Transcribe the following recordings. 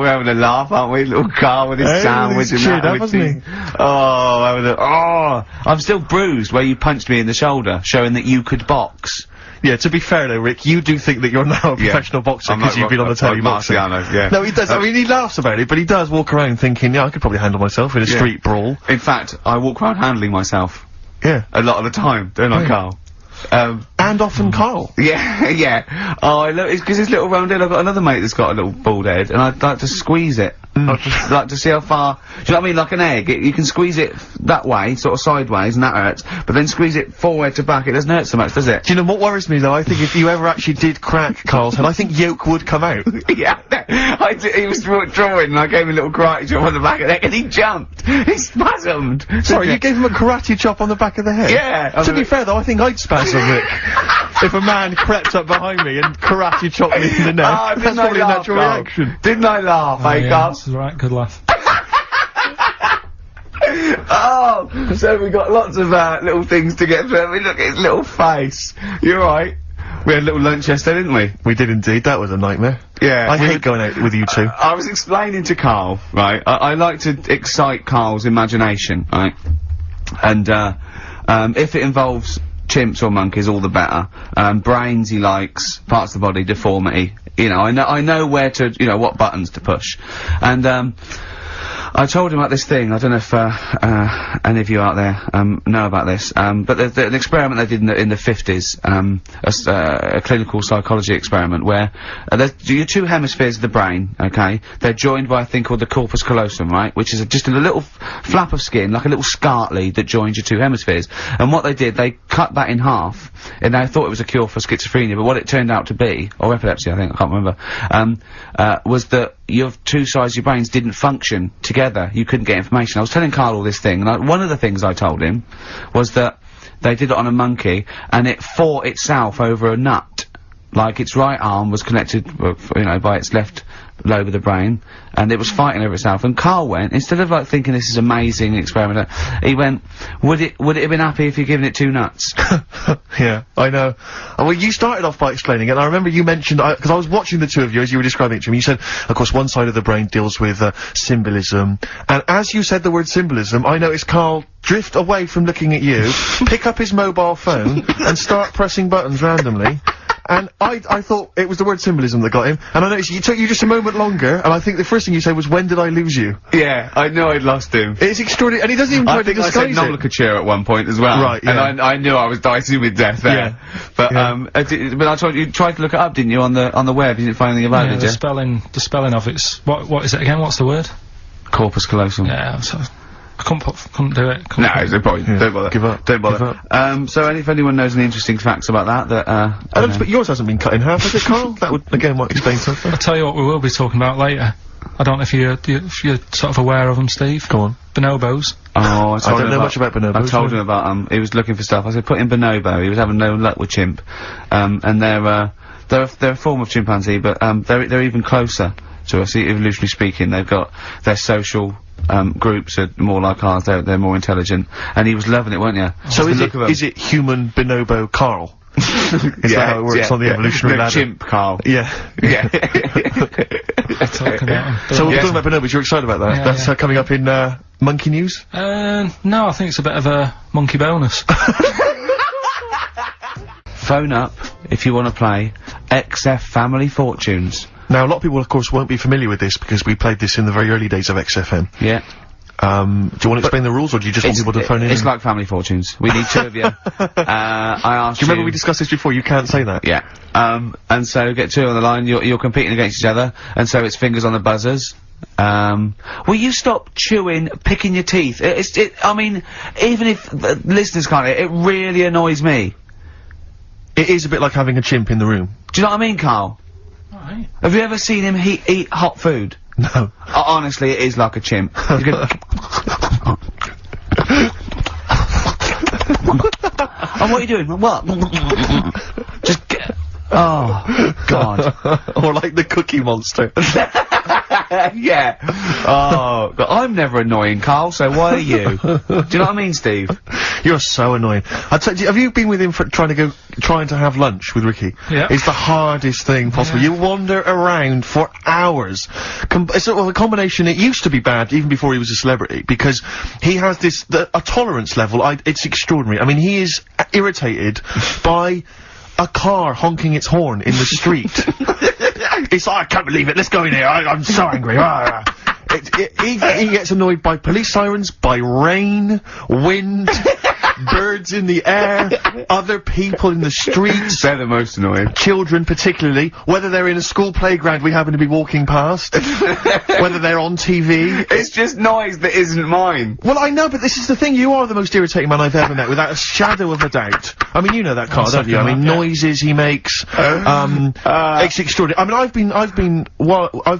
we're having a laugh, aren't we? Little Carl with his sandwich and that. Hasn't he? I'm still bruised where you punched me in the shoulder, showing that you could box. Yeah, to be fair though, Rick, you do think that you're now a professional boxer because you've been on the telly boxing. Yeah. No, he does. I mean, he laughs about it, but he does walk around thinking, yeah, I could probably handle myself in a street brawl. In fact, I walk around handling myself. Yeah. A lot of the time, don't I, Carl? And often Carl. Yeah, yeah. Oh, I love it's because his little round head. I've got another mate that's got a little bald head, and I'd like to squeeze it. I'd just like to see how far. Do you know what I mean? Like an egg, you can squeeze it that way, sort of sideways, and that hurts. But then squeeze it forward to back, it doesn't hurt so much, does it? Do you know what worries me though? I think if you ever actually did crack Carl's head, I think yolk would come out. Yeah, he was drawing, and I gave him a little karate chop on the back of the head, and he jumped. He spasmed. Sorry, you gave him a karate chop on the back of the head? Yeah. To be fair though, I think I'd spasm, Rick. If a man crept up behind me and karate chopped me in the neck, that's probably a natural reaction. Didn't I laugh, yeah, Carl? This is right, good laugh. Oh, so we got lots of little things to get through. I mean, look at his little face. You're right. We had a little lunch yesterday, didn't we? We did indeed. That was a nightmare. Yeah. I hate going out with you two. I was explaining to Carl, right? I like to excite Carl's imagination, right? And if it involves chimps or monkeys, all the better. Brains he likes, parts of the body, deformity. You know, I know where to, you know, what buttons to push. And I told him about this thing. I don't know if any of you out there know about this, but there's an experiment they did in the 50s, a clinical psychology experiment where there's your two hemispheres of the brain, okay? They're joined by a thing called the corpus callosum, right? Which is just a little flap of skin, like a little scarlet lead that joins your two hemispheres. And what they did, they cut that in half, and they thought it was a cure for schizophrenia, but what it turned out to be, or epilepsy, I think, I can't remember, was that your two sides of your brains didn't function together. You couldn't get information. I was telling Carl all this thing, and one of the things I told him was that they did it on a monkey, and it fought itself over a nut. Like, its right arm was connected, you know, by its left lobe of the brain, and it was fighting over itself. And Carl went, instead of like thinking this is amazing experiment, he went, would it have been happy if you'd given it two nuts? Yeah, I know. Well, you started off by explaining it, and I remember you mentioned, because I was watching the two of you as you were describing it to me, you said, of course, one side of the brain deals with, symbolism, and as you said the word symbolism, I noticed Carl drift away from looking at you, pick up his mobile phone, and start pressing buttons randomly. And I thought it was the word symbolism that got him, and I noticed it took you just a moment longer, and I think the first thing you said was, when did I lose you? Yeah, I know I'd lost him. It's extraordinary, and he doesn't even try to disguise it. I said nomenclature at one point as well. Right, yeah. And I knew I was dicing with death there. Yeah. But, but I told you, tried to look it up, didn't you, on the web? You didn't find anything about it, did you? The spelling of it's, what is it again? What's the word? Corpus callosum. Yeah, so I couldn't do it. No, it's no point. Yeah. Don't bother. Give up. Don't bother. Give up. So if anyone knows any interesting facts about that, but yours hasn't been cut in half, has it, Carl? That would, again, might explain something. I'll tell you what we will be talking about later. I don't know if you're sort of aware of them, Steve. Go on. Bonobos. Oh, I don't know much about bonobos. I told him about, he was looking for stuff. I said, put in bonobo. He was having no luck with chimp. And they're a form of chimpanzee, but, they're even closer to us, evolutionarily speaking. They've got their social, groups are more like ours, they're more intelligent. And he was loving it, weren't you? So is it human bonobo Carl? Is that how it works on the evolutionary ladder? Chimp Carl. Yeah. Yeah. Talking about them. So we're talking about bonobos, you're excited about that? Yeah, That's coming up in, monkey news? No, I think it's a bit of a monkey bonus. Phone up if you want to play XF Family Fortunes. Now, a lot of people, of course, won't be familiar with this because we played this in the very early days of XFM. Yeah. Do you want to explain the rules, or do you just want people to phone in? It's like Family Fortunes. We need two of you. I asked you... Do you remember we discussed this before? You can't say that. Yeah. And so get two on the line, you're competing against each other, and so it's fingers on the buzzers. Will you stop chewing, picking your teeth? I mean, even if the listeners can't, it really annoys me. It is a bit like having a chimp in the room. Do you know what I mean, Carl? Right. Have you ever seen him eat hot food? No. Honestly, it is like a chimp. He's gonna oh, what are you doing? What? Just get... Oh, God. Or like the Cookie Monster. Yeah. Oh, but I'm never annoying, Carl, so why are you? Do you know what I mean, Steve? You're so annoying. Have you been with him for trying to have lunch with Ricky? Yeah. It's the hardest thing possible. You wander around for hours. It's sort of a combination. It used to be bad even before he was a celebrity because he has a tolerance level. It's extraordinary. I mean, he is irritated by a car honking its horn in the street. It's like, I can't believe it. Let's go in here. I'm so angry. He gets annoyed by police sirens, by rain, wind, birds in the air, other people in the streets. They're the most annoying. Children particularly, whether they're in a school playground we happen to be walking past, whether they're on TV. It's just noise that isn't mine. Well, I know, but this is the thing, you are the most irritating man I've ever met, without a shadow of a doubt. I mean, you know that, Carl, don't you? I mean, noises he makes, it's extraordinary. I mean, I've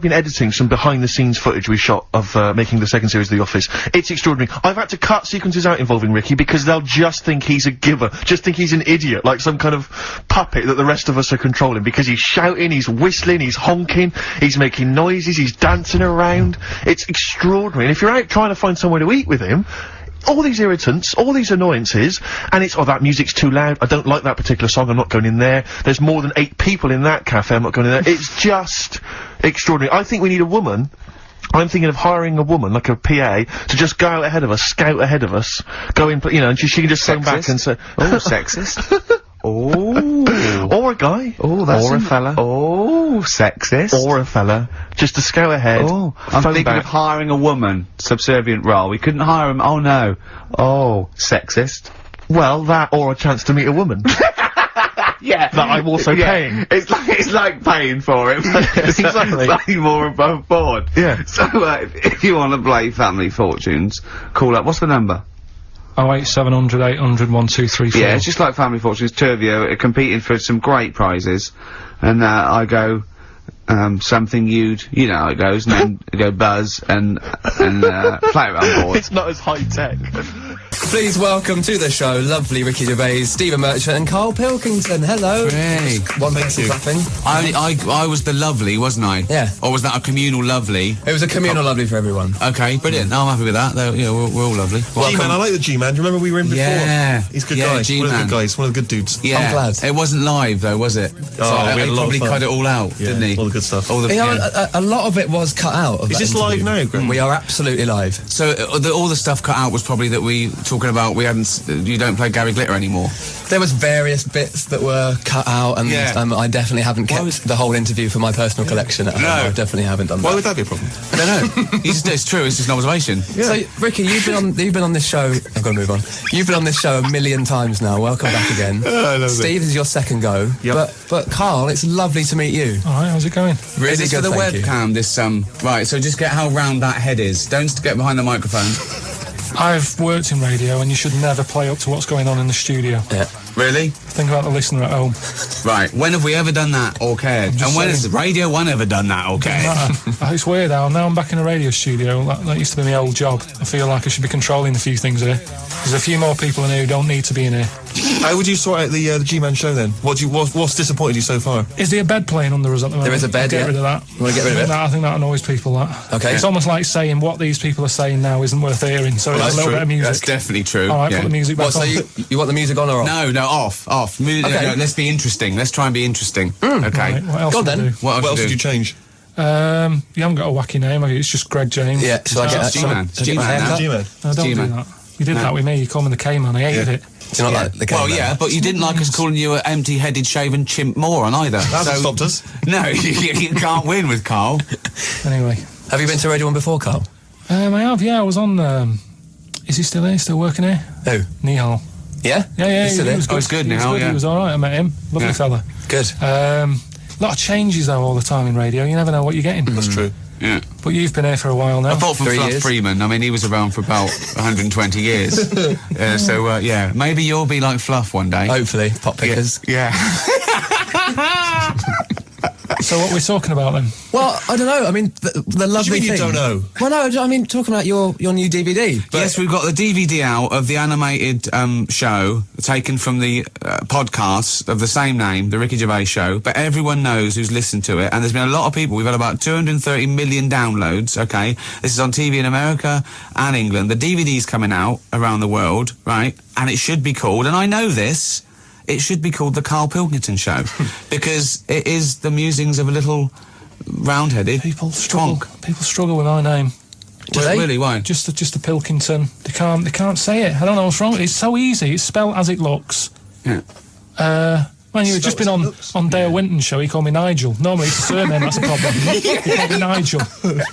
been editing some behind-the-scenes footage we shot of, making the second series of The Office. It's extraordinary. I've had to cut sequences out involving Ricky because they'll just think he's a giver, just think he's an idiot, like some kind of puppet that the rest of us are controlling, because he's shouting, he's whistling, he's honking, he's making noises, he's dancing around. It's extraordinary. And if you're out trying to find somewhere to eat with him, all these irritants, all these annoyances, and it's, oh, that music's too loud, I don't like that particular song, I'm not going in there, there's more than 8 people in that cafe, I'm not going in there. It's just extraordinary. I think we need a woman. I'm thinking of hiring a woman, like a PA, to just go out ahead of us, scout ahead of us, go in, you know, and she can just come back and say, oh, sexist. Oh. Or a guy. Oh, that's or a fella. Oh, sexist. Or a fella. Just to scout ahead. Oh, I'm thinking of hiring a woman, subservient role. We couldn't hire him. Oh no. Oh, sexist. Well, that or a chance to meet a woman. Yeah. That I'm also paying. It's like paying for him. Exactly. Slightly more above board. Yeah. So, if you want to play Family Fortunes, call up. What's the number? 08700 800 1234. Yeah, it's just like Family Fortunes. 2 of you are competing for some great prizes. And, I go, something you know how it goes, and then I go Buzz and play it on board. It's not as high-tech. Please welcome to the show, lovely Ricky Gervais, Stephen Merchant and Karl Pilkington. Hello. Hey. One person clapping. I was the lovely, wasn't I? Yeah. Or was that a communal lovely? It was a communal lovely for everyone. Okay, brilliant. No, I'm happy with that. Yeah, we're all lovely. G-Man, I like the G-Man. Do you remember we were in before? Yeah. He's a good Yeah, guy. One of the G-Man. good guys. One of the good dudes. Yeah. I'm glad. It wasn't live though, was it? Oh, we had a lot of probably fun. cut it all out, Yeah, didn't he? all the good stuff. All the Yeah, a lot of it was cut out of Is that this live interview. now, Graham? We are absolutely live. So all the stuff cut out was probably that we talking about. We hadn't. You don't play Gary Glitter anymore. There was various bits that were cut out, and Yeah. I definitely haven't kept the whole interview for my personal collection at home. No. I definitely haven't done Why that. would that be a problem? I don't know. It's true. It's just an observation. So, Ricky, you've been on this show. I've got to move on. You've been on this show a million times now. Welcome back again. I love it. Steve, this is your second go. Yep. But Karl, it's lovely to meet you. Alright, how's it going? Really Is this good, for the thank you. webcam? This right. So just get how round that head is. Don't get behind the microphone. I've worked in radio, and you should never play up to what's going on in the studio. Yeah. Really? Think about the listener at home. Right. When have we ever done that or cared? And just when has saying. Radio 1 ever done that or cared? It's weird how now I'm back in a radio studio. That used to be my old job. I feel like I should be controlling a few things here. There's a few more people in here who don't need to be in here. How would you sort out the G-Man show then? What's disappointed you so far? Is there a bed playing under us at the moment? There is a bed, Get yeah. rid of that. You wanna get rid of it? I think that annoys people, that. Okay. It's almost like saying what these people are saying now isn't worth hearing, so it's that's a little true. bit of music. That's definitely true. Alright, yeah. put the music back What, so on. you want the music on or off? No, off. Okay. No, let's be interesting. Let's try and be interesting. Okay. Right, what else Go on do we then. do? What What else do did you change? You haven't got a wacky name, have you? It's just Greg James. Yeah, shall I get It's G-Man. shall I get my G-Man now. haircut? G-Man. No, don't G-Man. do that. You did that with me. You called me the K-Man. I hated it. Do you not like the game? Well, yeah, but you didn't like us calling you an empty-headed, shaven chimp moron either. That hasn't stopped us. No, you can't win with Karl. Anyway. Have you been to Radio 1 before, Karl? I have, yeah. I was on, is he still here? Still working here? Who? Nihal. Yeah? Yeah, He's still he there? was good. Oh, he's good He was now, good. yeah. He was alright. I met him. Lovely Yeah. fella. Good. A lot of changes, though, all the time in radio. You never know what you're getting. That's true. Yeah. But you've been here for a while now. Apart from 3 Fluff years. Freeman, I mean, he was around for about 120 years. So, yeah, maybe you'll be like Fluff one day. Hopefully, pop pickers. Yeah. So what are we talking about then? Well, I don't know. I mean, the lovely mean you thing. don't know? Well, no, I mean, talking about your new DVD. But Yes, we've got the DVD out of the animated show taken from the podcast of the same name, the Ricky Gervais Show. But everyone knows who's listened to it, and there's been a lot of people. We've had about 230 million downloads. Okay, this is on TV in America and England. The DVD's coming out around the world, right? And it should be called, and I know this. It should be called the Karl Pilkington Show because it is the musings of a little round-headed People struggle. twonk. People struggle with my name. do they? Really, why? Just the Pilkington. They can't say it. I don't know what's wrong. It's so easy. It's spelled as it looks. Yeah. Man, you've just been on Dale Winton's show. He called me Nigel. Normally it's a surname that's a problem. He called me Nigel.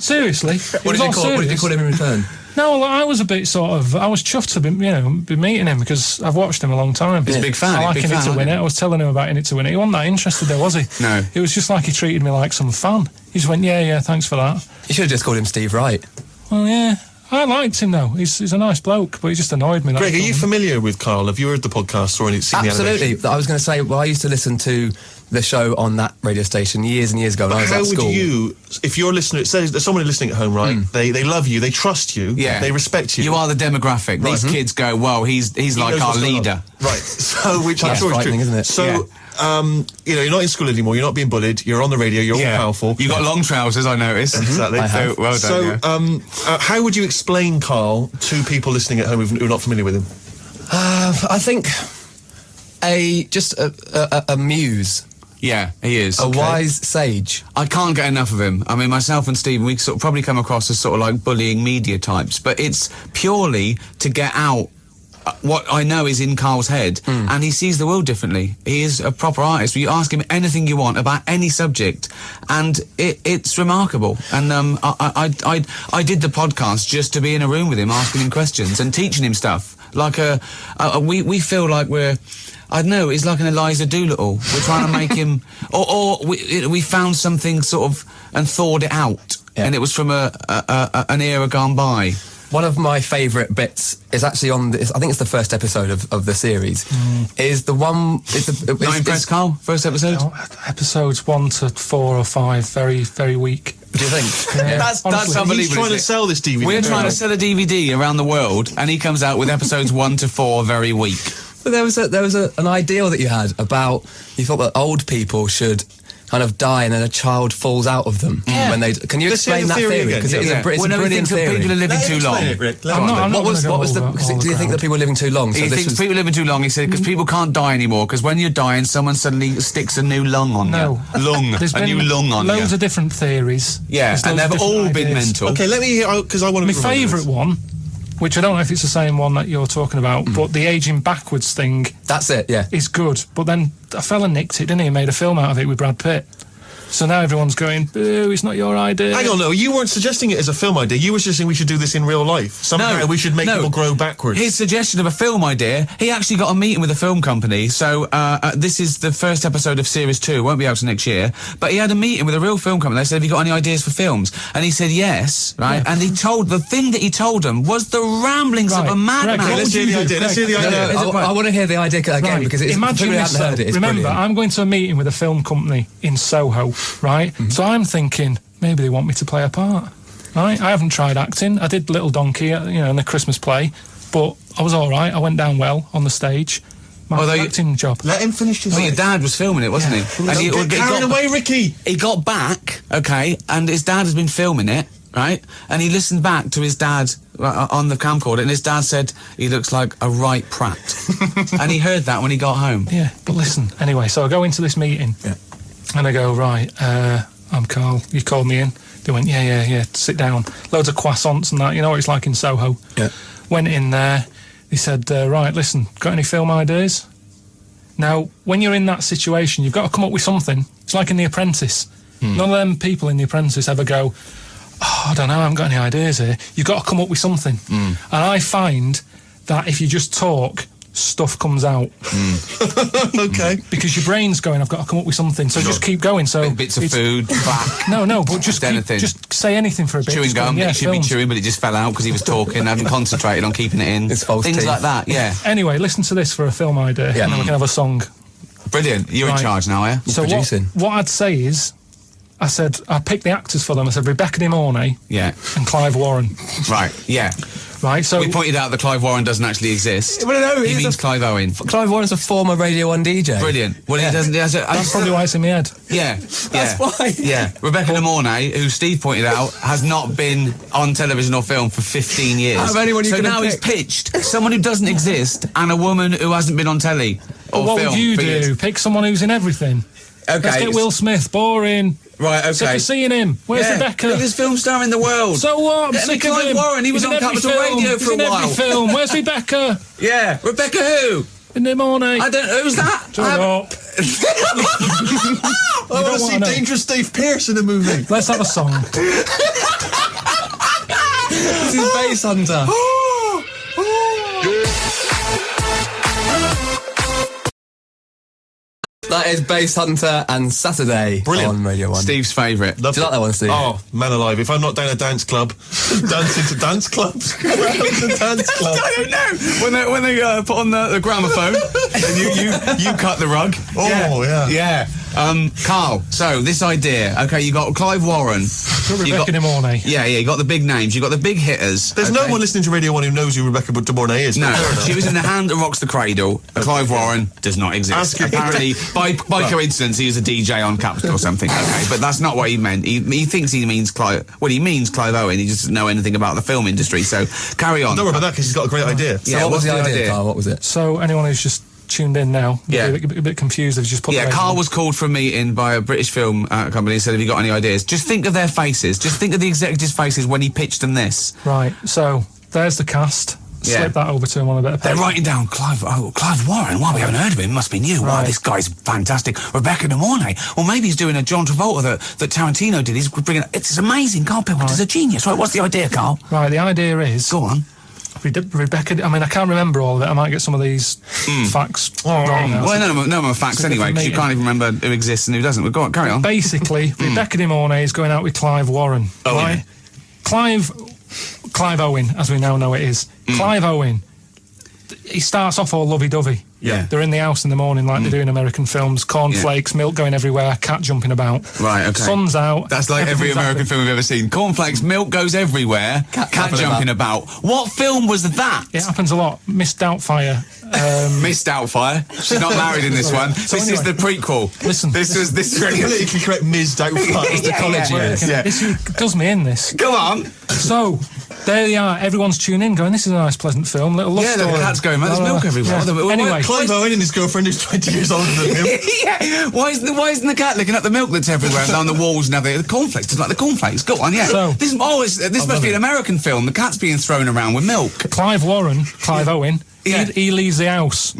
Seriously. What did you call him in return? No, well, I was a bit I was chuffed to be meeting him because I've watched him a long time. He's a big fan. I like Big In It fan, to aren't Win you? It. I was telling him about In It to Win It. He wasn't that interested though, was he? No. It was just like he treated me like some fan. He just went, yeah, thanks for that. You should have just called him Steve Wright. Well, yeah. I liked him though. He's a nice bloke, but he just annoyed me. Greg, are that's you all. familiar with Karl? Have you heard the podcast or seen the Absolutely. animation? I was going to say, well, I used to listen to the show on that radio station years and years ago when I was How at would school. you, if you're listening, say there's someone listening at home, right? They love you, they trust you, Yeah. they respect you. You are the demographic. These kids go, well, he's He like knows our what's going on. leader. Right. So, which I'm That's sure is true. frightening, isn't it? So, Yeah. you're not in school anymore, you're not being bullied, you're on the radio, you're all powerful. You got long trousers, I noticed. Exactly. I have. So, well done. So, yeah. how would you explain Karl to people listening at home who are not familiar with him? I think a muse, Yeah, he is. a wise sage. I can't get enough of him. I mean, myself and Stephen, we sort of probably come across as sort of like bullying media types, but it's purely to get out what I know is in Karl's head, and he sees the world differently. He is a proper artist. You ask him anything you want about any subject, and it's remarkable. And I did the podcast just to be in a room with him, asking him questions and teaching him stuff. Like we feel like we're. I don't know, it's like an Eliza Doolittle. We're trying to make him... Or we found something sort of and thawed it out. Yeah. And it was from an era gone by. One of my favourite bits is actually on this. I think it's the first episode of the series. Is the one? Not impressed, Karl? First episode? No, episodes 1 to 4 or 5, very, very weak. Do you think? Yeah. That's Honestly. unbelievable. He's trying isn't to it? sell this DVD. We're trying to sell a DVD around the world, and he comes out with episodes 1 to 4 very weak. But there was an ideal that you had about you thought that old people should kind of die and then a child falls out of them when they. Can you Let's hear explain the that theory theory? again. Because it's Yeah. a Well, no, he brilliant thinks that theory. people are living too long. I'm not What was gonna the? go Because over do you think that people are living too long? He this thinks was- people living too long, he said, because people can't die anymore, because when you're dying, someone suddenly sticks a new lung on No. you. Lung. There's A been new lung on loads you. of different theories. Yeah, There's and loads they've of all different been ideas. mental. Okay, let me hear, because I want to... My favourite one, which I don't know if it's the same one that you're talking about, but the aging backwards thing That's it. Yeah. is good. But then a fella nicked it, didn't he? Made a film out of it with Brad Pitt. So now everyone's going, boo, it's not your idea. Hang on, no, you weren't suggesting it as a film idea. You were suggesting we should do this in real life. Somehow we should make people grow backwards. His suggestion of a film idea, he actually got a meeting with a film company. So this is the first episode of Series 2, won't be out till next year. But he had a meeting with a real film company. They said, have you got any ideas for films? And he said yes, right? Yeah. And the thing that he told them was the ramblings of Right, a madman. Greg, what let's would hear you the do? idea. Let's hear the Greg, idea. I want to hear the idea again Right. because it's Imagine people who this, haven't heard though. it. It's Remember, brilliant. I'm going to a meeting with a film company in Soho, right? So I'm thinking, maybe they want me to play a part, right? I haven't tried acting. I did Little Donkey, in the Christmas play, but I was all right. I went down well on the stage. My Although you- acting job. Let him finish his... Well, your dad was filming it, wasn't he? And he Don't get carried away, Ricky! He got back, okay, and his dad has been filming it, right? And he listened back to his dad on the camcorder, and his dad said he looks like a right prat. And he heard that when he got home. Yeah, but listen, anyway, so I go into this meeting, and I go, right, I'm Karl, you called me in. They went, yeah, sit down. Loads of croissants and that, you know what it's like in Soho. Yeah. Went in there, he said, right, listen, got any film ideas? Now, when you're in that situation, you've got to come up with something. It's like in The Apprentice. None of them people in The Apprentice ever go, I don't know, I haven't got any ideas here. You've got to come up with something. And I find that if you just talk, stuff comes out. Okay. Because your brain's going, I've got to come up with something. So just keep going. So Bits of it's- food, back. No, but just Anything. just say anything for a bit. Chewing Just go, gum, yeah, he should films. be chewing, but it just fell out because he was talking, hadn't concentrated on keeping it in. It's false Things teeth. like that, yeah. Anyway, listen to this for a film idea, Yeah. and then we can have a song. Brilliant. You're in Right. charge now, yeah? So producing. what I'd say is, I said, I picked the actors for them. I said Rebecca De Mornay Yeah. and Clive Warren. Right. Yeah. Right, so... We pointed out that Clive Warren doesn't actually exist. Well, no, he he's means Clive Owen. Clive Warren's a former Radio 1 DJ. Brilliant. Well, he doesn't. That's probably why it's in my head. Yeah. That's why. Yeah. Rebecca De Mornay, who Steve pointed out, has not been on television or film for 15 years. Out of anyone you so could have now he's picked. pitched someone who doesn't exist and a woman who hasn't been on telly or What film would you for do? years. Pick someone who's in everything. Okay. Let's get Will Smith. Boring. Right, okay. Sick of seeing him. Where's Rebecca? Biggest film star in the world. So what? I'm Get me sick of Clive him. Warren, he was He's on in every Capital film. Radio He's for a in while. every film. Where's Rebecca? Yeah. Rebecca who? In the morning. I don't know. Who's that? Shut up. I want to see know. Dangerous Dave Pearce in a movie. Let's have a song. This is Bass Hunter. That is Bass Hunter and Saturday Brilliant. on Radio 1. Steve's favourite. Do you like that one, Steve? Oh, man alive. If I'm not down a dance club, dancing to dance clubs. to dance club. I don't know. When they put on the gramophone and you cut the rug. Oh, yeah. Yeah. Carl, so this idea. Okay, you got Clive Warren. Rebecca De Mornay. Yeah, you got the big names. You got the big hitters. There's no one listening to Radio 1 who knows who Rebecca De Mornay is. No, Fair enough. she was in The Hand That Rocks the Cradle. Clive Warren does not exist. Ask him. Apparently, by coincidence, he was a DJ on Capital or something. Okay, but that's not what he meant. He thinks he means Clive. Well, he means Clive Owen. He just doesn't know anything about the film industry. So carry on. Don't worry about that because he's got a great idea. So Yeah, what was what's the the idea, idea? Carl? What was it? So anyone who's just tuned in now, Yeah. a bit confused. They've just put Yeah, the Carl radio was called for a meeting by a British film company and said, have you got any ideas? Just think of their faces. Just think of the executives' faces when he pitched them this. on. Right. So there's the cast. Yeah. Slip that over to him on a bit of They're paper. writing down Clive Warren. Wow, we haven't heard of him. Must be new. Wow, Right. this guy's fantastic. Rebecca De Mornay. Well, maybe he's doing a John Travolta that Tarantino did. He's bringing. It's amazing. Carl Pilkington's a genius. Right, what's the idea, Carl? Right. The idea is Go on. Rebecca. I mean, I can't remember all of it. I might get some of these facts wrong now. Well, none of them are facts It's a anyway, different because you meeting. can't even remember who exists and who doesn't. Well, go on, carry on. Basically, Rebecca De Mornay is going out with Clive Warren. Oh, right? Clive Owen, as we now know it is. Clive Owen. He starts off all lovey-dovey. Yeah. They're in the house in the morning like they do in American films. Cornflakes, milk going everywhere, cat jumping about. Right, okay. Sun's out. That's like every everything's American happening. film we've ever seen. Cornflakes, milk goes everywhere, cat jumping about. What film was that? It happens a lot. Miss Doubtfire. Miss Doubtfire. She's not married in this one. So This is the anyway, prequel. listen. This was this. Politically correct Ms. Doubtfire is the Yeah, college yeah, years. yeah. This does me in this. Go on. So, there they are. Everyone's tuning in, going, this is a nice, pleasant film. Little love Yeah, story. the cat's going, man. There's Blah, blah, milk blah. everywhere. Yeah. Well, Anyway, Clive Owen and his girlfriend who's 20 years older than him. Yeah. Why isn't the cat licking up the milk that's everywhere down the walls and everything? The cornflakes. It's like the cornflakes. Go on, yeah. So- this must be an American film. The cat's being thrown around with milk. Clive Owen, Yeah. he leaves the house.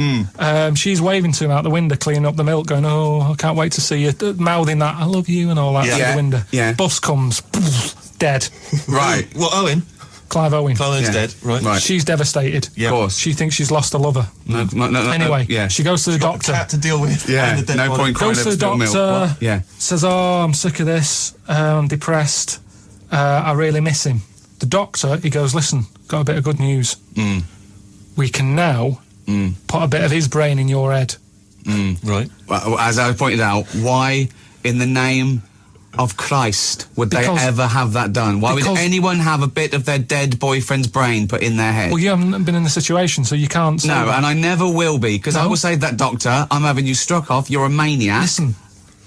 She's waving to him out the window, cleaning up the milk, going, oh, I can't wait to see you, mouthing that, I love you and all that Yeah. out Yeah. the window. Yeah. Bus comes, dead. Right. Well, Owen. Clive Owen. Clive Owen's Yeah. dead, right? Right. She's devastated. Yeah. Of course. She thinks she's lost a lover. No, Anyway, yeah. she goes to the Got doctor. a cat to deal with. Yeah, and the dead no body. point crying Goes to over the spilled milk. doctor, What? Yeah. says, oh, I'm sick of this, I'm depressed, I really miss him. The doctor, he goes, listen, got a bit of good news. We can now put a bit of his brain in your head. Right. Well, as I pointed out, why in the name of Christ would they Because- ever have that done? Why would because- anyone have a bit of their dead boyfriend's brain put in their head? Well, you haven't been in the situation, so you can't say No, that. and I never will be, because I No. will say to that doctor, I'm having you struck off, you're a maniac. Listen,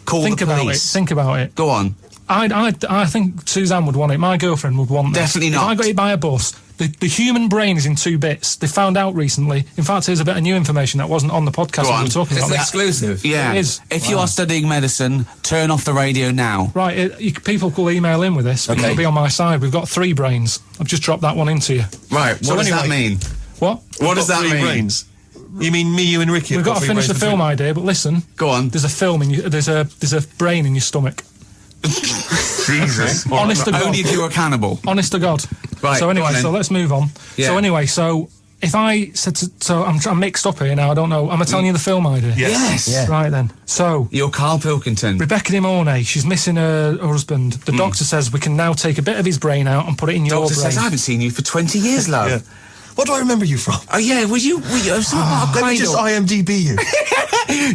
Call think the about it, police. think about it. Go on. I think Suzanne would want it, my girlfriend would want this. Definitely If not. I got hit by a bus, the human brain is in 2 bits. They found out recently. In fact, here's a bit of new information that wasn't on the podcast Go when on. we were talking It's about an this. exclusive. Yeah. It is. If you are studying medicine, turn off the radio now. Right, people will email in with this. Okay. It'll be on my side. We've got 3 brains. I've just dropped that one into you. Right, what So does that anyway- mean? What? What does that Three mean? brains. You mean me, you, and Ricky? We've have got to three finish the brains film between- idea, but listen. Go on. There's a film in you. There's a brain in your stomach. Jesus. Honest to God. Only if you're a cannibal. Honest to God. Right, So go anyway, on then. so let's move on. Yeah. So anyway, so if I said so, I'm mixed up here now. I don't know. Am I telling you the film idea? Yes. Yeah. Right then. So You're Carl Pilkington. Rebecca De Mornay, she's missing her husband. The doctor says we can now take a bit of his brain out and put it in your Doctor brain. says, I haven't seen you for 20 years, love. Yeah. What do I remember you from? Oh yeah, were you it's not a Let me just cradle. IMDb you.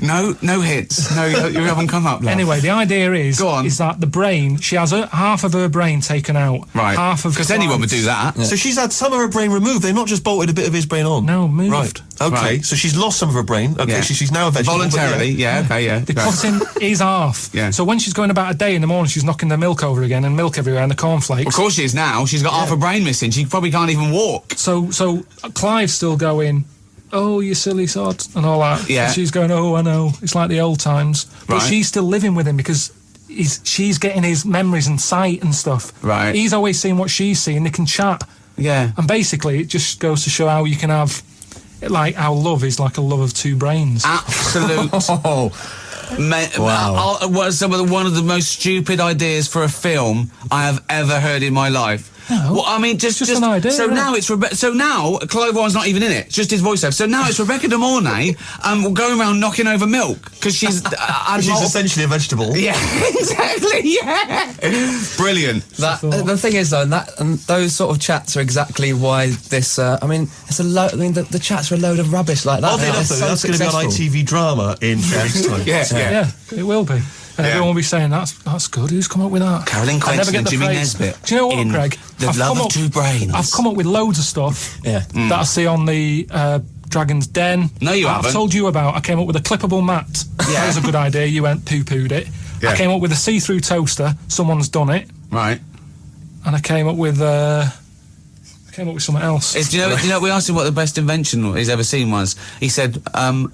No hits. No, you haven't come up, love. Anyway, the idea is Go on. is that the brain, she has half of her brain taken out. Right. Half of Because anyone would Clive's. do that. So she's had some of her brain removed. They've not just bolted a bit of his brain on. No, moved. Right. Okay. Right. So she's lost some of her brain. Okay. Yeah. She's now a vegetable. but Voluntarily, yeah, okay, yeah. They Right. put in his half. Yeah. So when she's going about a day in the morning, she's knocking the milk over again and milk everywhere and the cornflakes. Of course she is now. She's got half a brain missing. She probably can't even walk. So Clive's still going, oh, you silly sod, and all that. Yeah. And she's going, oh, I know. It's like the old times. But Right. she's still living with him because she's getting his memories and sight and stuff. Right. He's always seeing what she's seeing. They can chat. Yeah. And basically, it just goes to show how you can have, like, how love is like a love of two brains. Absolute. Oh, Wow. One of the most stupid ideas for a film I have ever heard in my life. No. Well, I mean, just an idea, So isn't now it? it's so now Clive Owen's not even in it. It's just his voiceover. So now it's Rebecca De Mornay going around knocking over milk because she's She's essentially a vegetable. yeah, exactly. Yeah, brilliant. the thing is though, and those sort of chats are exactly why this. I mean, it's a load. I mean, the chats are a load of rubbish like that. Oddly enough, though, They're that's so going to be on successful. ITV drama in 3 weeks' time. Yeah. Yeah, it will be. And Yeah. everyone will be saying, that's good. Who's come up with that? Carolyn I never Quentin get and the Jimmy phrase. Nesbitt Do you know what, in Greg? The I've Love come of up- Two Brains. I've come up with loads of stuff Yeah. that I see on the Dragon's Den. No, you I've haven't. told you about. I came up with a clippable mat. That was a good idea. You went poo-pooed it. Yeah. I came up with a see-through toaster. Someone's done it. Right. And I came up with something else. Do you know, we asked him what the best invention he's ever seen was. He said,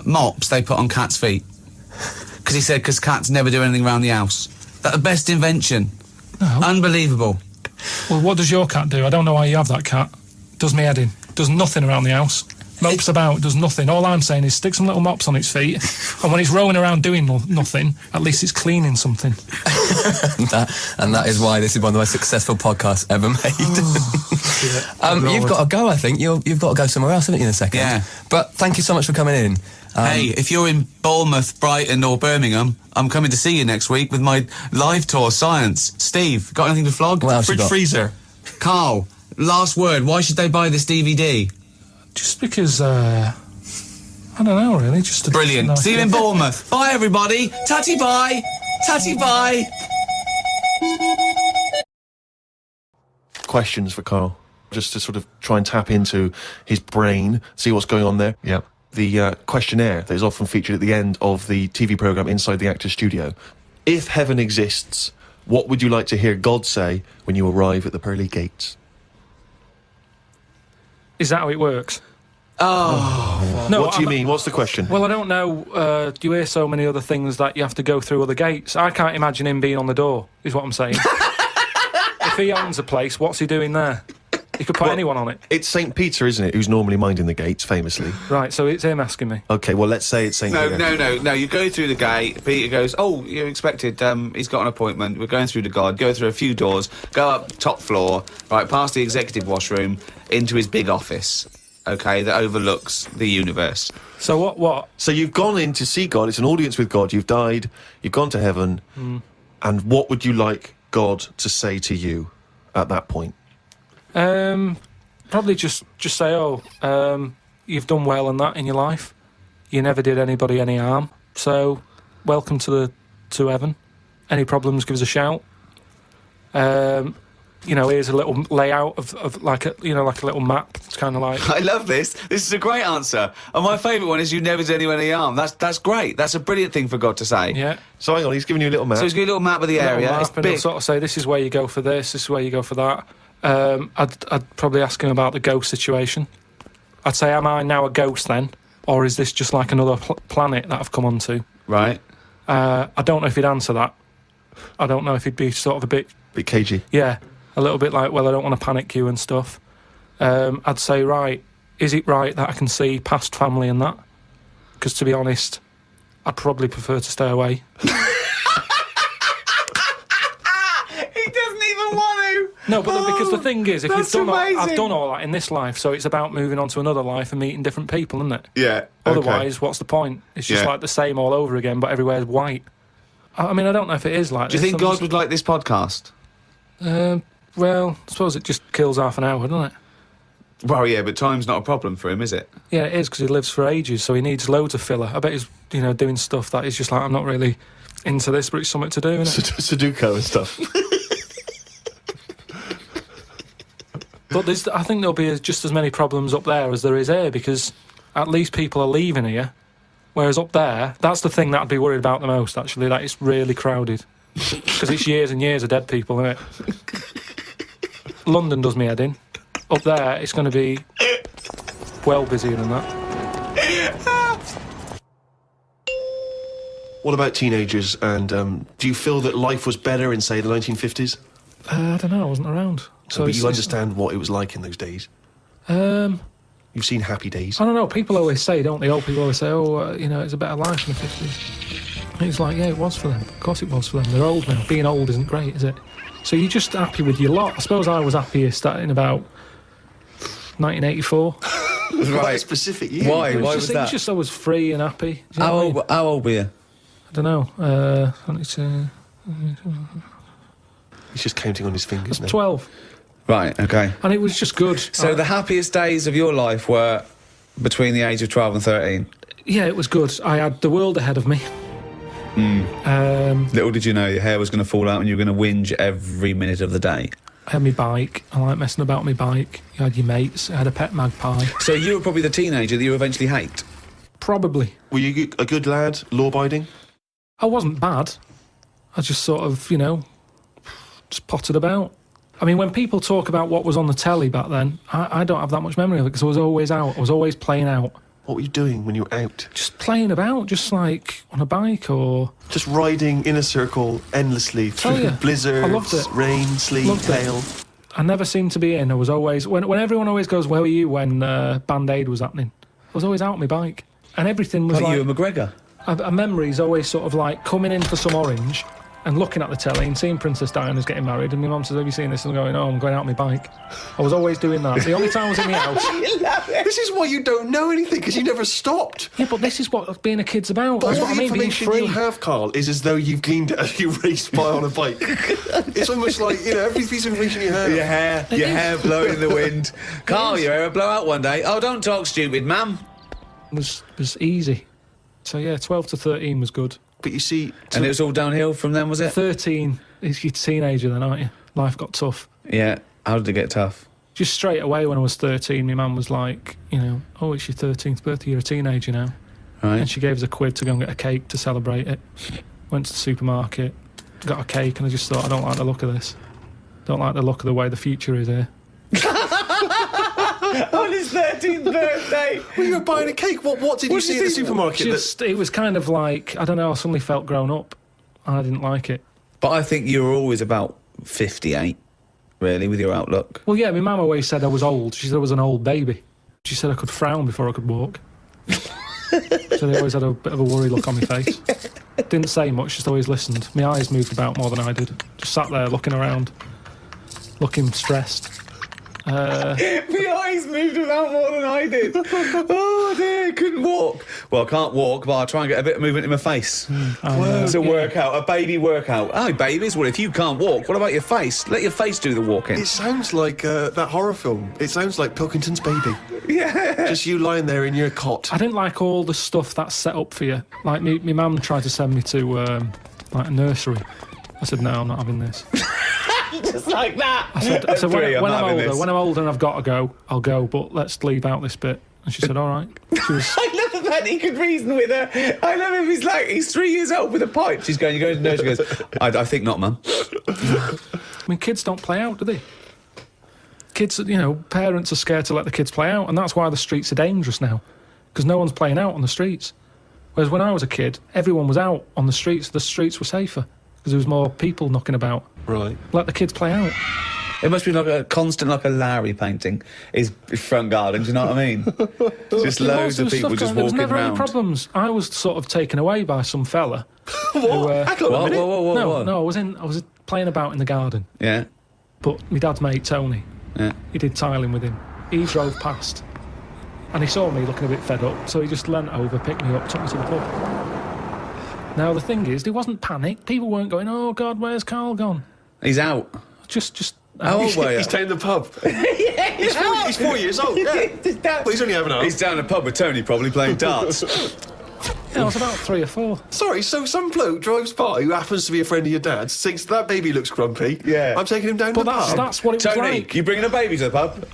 mops they put on cats' feet. Because he said, because cats never do anything around the house. That's the best invention. No. Unbelievable. Well, what does your cat do? I don't know why you have that cat. Does me head in. Does nothing around the house. Mopes about, does nothing. All I'm saying is stick some little mops on its feet, and when it's rolling around doing nothing, at least it's cleaning something. and that is why this is one of the most successful podcasts ever made. You've got to go, I think. You've got to go somewhere else, haven't you, in a second? Yeah. But thank you so much for coming in. Hey, if you're in Bournemouth, Brighton or Birmingham, I'm coming to see you next week with my live tour, Science. Steve, got anything to flog? What else you Fridge got? freezer. Carl, last word, why should they buy this DVD? Just because, I don't know, really. Just a Brilliant. nice- See you in Bournemouth. Bye, everybody. Tatty bye. Tatty bye. Questions for Carl, just to sort of try and tap into his brain, see what's going on there. Yeah. The questionnaire that is often featured at the end of the TV programme Inside the Actor's Studio. If heaven exists, what would you like to hear God say when you arrive at the pearly gates? Is that how it works? Oh. No, What do you I'm- mean? What's the question? Well, I don't know. Do you hear so many other things that you have to go through other gates? I can't imagine him being on the door, is what I'm saying. If he owns a place, what's he doing there? He could put anyone on it. It's St. Peter, isn't it, who's normally minding the gates, famously. Right, so it's him asking me. Okay, well, let's say it's St. Peter. No. You go through the gate. Peter goes, oh, you're expected. He's got an appointment. We're going through to God. Go through a few doors. Go up top floor. Right, past the executive washroom into his big office. Okay, that overlooks the universe. So what? So you've gone in to see God, it's an audience with God, you've died, you've gone to heaven, and what would you like God to say to you at that point? Probably just say, you've done well and that in your life. You never did anybody any harm. So, welcome to heaven. Any problems, give us a shout. Here's a little layout of like a little map. It's kind of like. I love this. This is a great answer. And my favourite one is you never did anyone any harm. That's great. That's a brilliant thing for God to say. Yeah. So hang on, he's giving you a little map. So he's got a little map of the area. Map, It's and he'll big. sort of say, this is where you go for this is where you go for that. I'd probably ask him about the ghost situation. I'd say, am I now a ghost then? Or is this just like another planet that I've come onto? Right. I don't know if he'd answer that. I don't know if he'd be sort of a bit, Bit cagey. yeah, a little bit like, well, I don't want to panic you and stuff. I'd say, right, is it right that I can see past family and that? Because to be honest, I'd probably prefer to stay away. He doesn't even want to. No, but because the thing is, if That's you've done amazing. I've done all that in this life, so it's about moving on to another life and meeting different people, isn't it? Yeah. Otherwise, what's the point? It's just Yeah. like the same all over again, but everywhere's white. I mean, I don't know if it is like Do you this. think I'm God would like this podcast? Well, I suppose it just kills half an hour, doesn't it? Well, yeah, but time's not a problem for him, is it? Yeah, it is, because he lives for ages, so he needs loads of filler. I bet he's, you know, doing stuff that he's just like, I'm not really into this, but it's something to do, isn't it? Sudoku and stuff. But I think there'll be just as many problems up there as there is here, because at least people are leaving here, whereas up there, that's the thing that I'd be worried about the most, actually, that it's really crowded. Because it's years and years of dead people, isn't it? London does me head in. Up there, it's going to be well busier than that. What about teenagers, and do you feel that life was better in, say, the 1950s? I don't know, I wasn't around. So but you understand what it was like in those days? You've seen Happy Days. I don't know, people always say, don't they? Old people always say, you know, it's a better life in the 50s. And it's like, yeah, it was for them. Of course it was for them. They're old now. Being old isn't great, is it? So you're just happy with your lot. I suppose I was happier starting about 1984. Quite a specific year. Why? Why was It that? was just I was free and happy. Do you know what I mean? How old were you? I don't know. He's just counting on his fingers now. 12. Right, okay. And it was just good. So the happiest days of your life were between the age of 12 and 13? Yeah, it was good. I had the world ahead of me. Little did you know your hair was going to fall out and you were going to whinge every minute of the day. I had my bike. I like messing about my bike. You had your mates. I had a pet magpie. So you were probably the teenager that you eventually hate? Probably. Were you a good lad, law-abiding? I wasn't bad. I just sort of, you know, just potted about. I mean, when people talk about what was on the telly back then, I don't have that much memory of it, because I was always out. I was always playing out. What were you doing when you were out? Just playing about, just like on a bike or... Just riding in a circle endlessly through you, blizzards, I loved it. rain, sleet, Loved it. hail. I never seemed to be in. I was always... When everyone always goes, where were you when Band-Aid was happening? I was always out on my bike. And everything was Like like... you and McGregor? A memory's always sort of like coming in for some orange and looking at the telly and seeing Princess Diana's getting married, and my mum says, have you seen this? And I'm going, oh, I'm going out on my bike. I was always doing that. The only time I was in the house... This is why you don't know anything, because you never stopped. Yeah, but this is what being a kid's about. That's All what I the mean, being information free. you have, Carl, is as though you've gleaned it as you raced by on a bike. It's almost like, you know, every piece of information you have. Your hair blowing in the wind. Carl, your hair will blow out one day. Oh, don't talk stupid, ma'am. was easy. So yeah, 12 to 13 was good. But you see... And it was all downhill from then, was it? 13 is your teenager then, aren't you? Life got tough. Yeah. How did it get tough? Just straight away when I was 13, my mum was like, you know, oh, it's your 13th birthday, you're a teenager now. Right. And she gave us a quid to go and get a cake to celebrate it. Went to the supermarket, got a cake, and I just thought, I don't like the look of this. Don't like the look of the way the future is here. On his 13th birthday. Well, you were buying a cake. What did you see in the supermarket? Just, it was kind of like, I don't know, I suddenly felt grown up. And I didn't like it. But I think you were always about 58, really, with your outlook. Well, yeah, my mum always said I was old. She said I was an old baby. She said I could frown before I could walk. So they always had a bit of a worried look on my face. Didn't say much, just always listened. My eyes moved about more than I did. Just sat there looking around, looking stressed. My eyes moved about more than I did. Oh dear, couldn't walk. Well, I can't walk, but I'll try and get a bit of movement in my face. It's a workout, a baby workout. Oh, babies, well, if you can't walk, what about your face? Let your face do the walking. It sounds like that horror film. It sounds like Pilkington's Baby. Yeah. Just you lying there in your cot. I didn't like all the stuff that's set up for you. Like, my mum tried to send me to, like, a nursery. I said, no, I'm not having this. Just like that. I said when I'm older and I've got to go, I'll go, but let's leave out this bit. And she said, all right. She was, I love the fact he could reason with her. I love him. He's 3 years old with a pipe. She's going, you're going to nursery. She goes, I think not, Mum. I mean, kids don't play out, do they? Kids, you know, parents are scared to let the kids play out, and that's why the streets are dangerous now, because no one's playing out on the streets. Whereas when I was a kid, everyone was out on the streets. The streets were safer because there was more people knocking about. Right. Let the kids play out. It must be like a constant, like a Larry painting, his front garden, do you know what I mean? Just loads of people just There was walking never around. any problems. I was sort of taken away by some fella. What? Hang on a minute. No, I was playing about in the garden. Yeah, But my dad's mate, Tony, yeah. he did tiling with him. He drove past and he saw me looking a bit fed up, so he just leant over, picked me up, took me to the pub. Now, the thing is, there wasn't panic. People weren't going, oh, God, where's Carl gone? He's out. Just How old were you? He's down the pub. He's 4 years old, yeah. Well, he's only having a He's down the pub with Tony, probably playing darts. Yeah, I was about 3 or 4. Sorry, so some bloke drives by who happens to be a friend of your dad's, thinks that baby looks grumpy. Yeah. I'm taking him down But the pub. that's what it was Tony, like. you bringing a baby to the pub?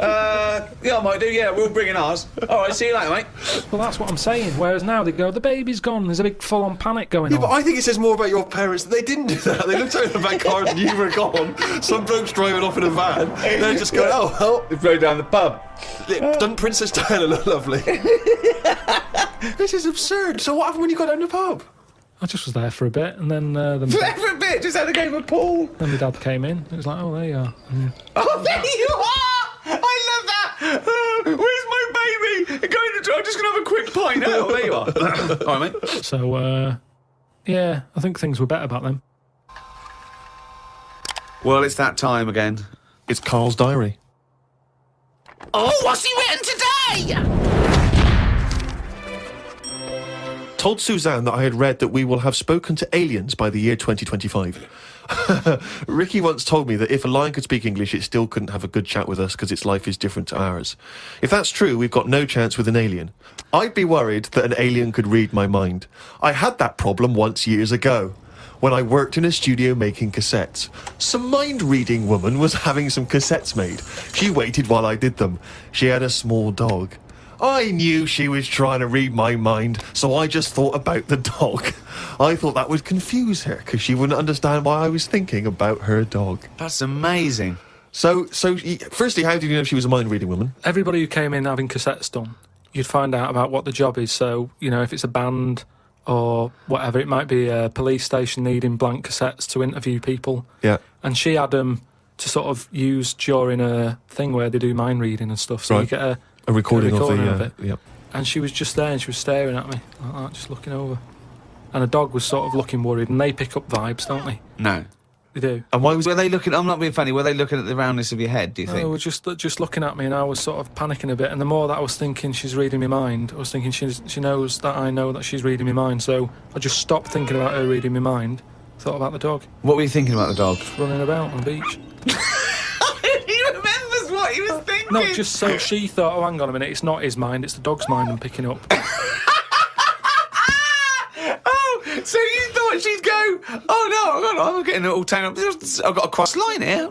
Yeah, I might do. Yeah, we're bringing ours. All right, see you later, mate. Well, that's what I'm saying. Whereas now they go, the baby's gone. There's a big full-on panic going Yeah, on. but I think it says more about your parents that they didn't do that. They looked out in the back car and you were gone. Some bloke's driving off in a van. They're just going, oh, well, We rode down the pub. doesn't Princess Diana look lovely? This is absurd. So what happened when you got down the pub? I just was there for a bit, and then For a bit, just had a game of pool. then my dad came in. It was like, oh, there you are. Oh, there you are! I love that! Where's my baby? I'm just going to have a quick pint. Oh, there you are. All right, mate. So, yeah, I think things were better back then. Well, it's that time again. It's Carl's diary. Oh, what's he written today? Told Suzanne that I had read that we will have spoken to aliens by the year 2025. Ricky once told me that if a lion could speak English, it still couldn't have a good chat with us because its life is different to ours. If that's true, we've got no chance with an alien. I'd be worried that an alien could read my mind. I had that problem once years ago, when I worked in a studio making cassettes. Some mind-reading woman was having some cassettes made. She waited while I did them. She had a small dog. I knew she was trying to read my mind, so I just thought about the dog. I thought that would confuse her, because she wouldn't understand why I was thinking about her dog. That's amazing. So, firstly, how did you know she was a mind-reading woman? Everybody who came in having cassettes done, you'd find out about what the job is. So, you know, if it's a band or whatever, it might be a police station needing blank cassettes to interview people. Yeah. And she had them to sort of use during a thing where they do mind reading and stuff. So Right. you get A recording, of it. Yep. And she was just there and she was staring at me like that, just looking over. And the dog was sort of looking worried, and they pick up vibes, don't they? No. They do. And why was Were they looking... I'm not being funny. Were they looking at the roundness of your head, do you They think? were just looking at me, and I was sort of panicking a bit. And the more that I was thinking she's reading my mind, I was thinking she knows that I know that she's reading my mind. So I just stopped thinking about her reading my mind, thought about the dog What were you thinking about the dog? running about on the beach. He remembers what he was thinking. No, just so she thought, oh, hang on a minute, it's not his mind, it's the dog's mind I'm picking up. Oh, so you thought she'd go, oh no, I'm getting all tangled up. I've got a cross line here.